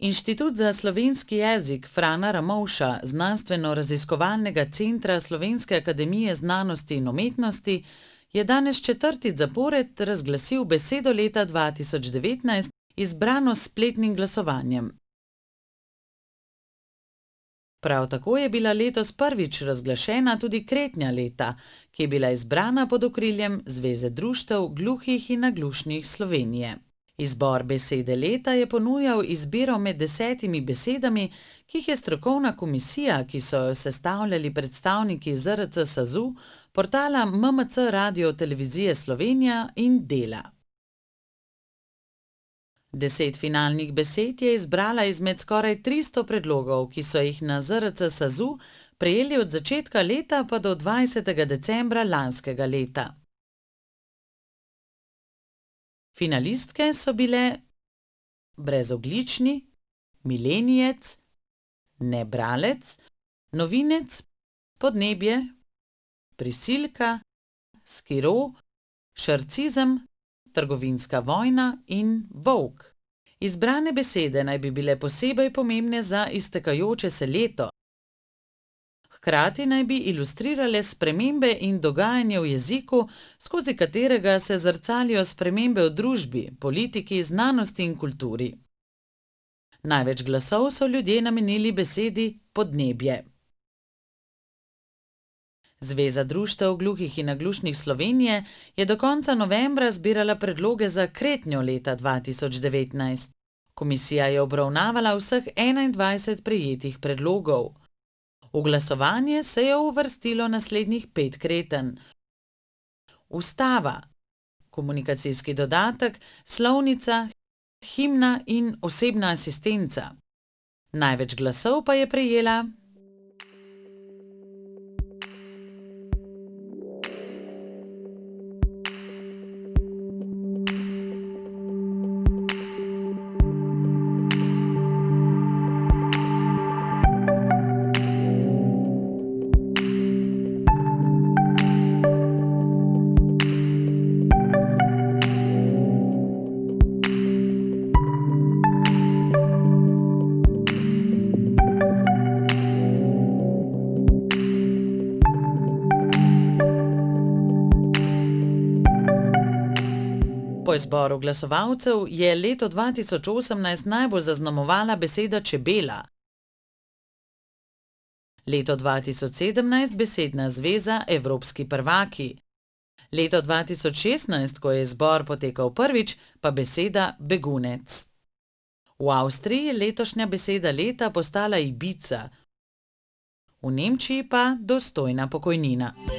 Inštitut za slovenski jezik Frana Ramovša Znanstveno-raziskovalnega centra Slovenske akademije znanosti in umetnosti je danes četrtič zapored razglasil besedo leta 2019, izbrano s spletnim glasovanjem. Prav tako je bila letos prvič razglašena tudi kretnja leta, ki je bila izbrana pod okriljem Zveze društev gluhih in naglušnih Slovenije. Izbor besede leta je ponujal izbiro med 10 besedami, ki jih je strokovna komisija, ki so jo sestavljali predstavniki ZRC SAZU, portala MMC Radio Televizije Slovenija in Dela. 10 finalnih besed je izbrala izmed skoraj 300 predlogov, ki so jih na ZRC SAZU prejeli od začetka leta pa do 20. decembra lanskega leta. Finalistke so bile brezoglični, milenijec, nebralec, novinec, podnebje, prisilka, skiro, šarcizem, trgovinska vojna in volk. Izbrane besede naj bi bile posebej pomembne za iztekajoče se leto. Hkrati naj bi ilustrirale spremembe in dogajanje v jeziku, skozi katerega se zrcalijo spremembe v družbi, politiki, znanosti in kulturi. Največ glasov so ljudje namenili besedi podnebje. Zveza društev gluhih in naglušnih Slovenije je do konca novembra zbirala predloge za kretnjo leta 2019. Komisija je obravnavala vseh 21 prejetih predlogov. V glasovanje se je uvrstilo naslednjih 5 kretenj: ustava, komunikacijski dodatek, slovnica, himna in osebna asistenca. Največ glasov pa je prejela Po izboru glasovalcev je leto 2018 najbolj zaznamovala beseda čebela. Leto 2017 besedna zveza Evropski prvaki. Leto 2016, ko je izbor potekal prvič, pa beseda begunec. V Avstriji je letošnja beseda leta postala Ibiza, v Nemčiji pa dostojna pokojnina.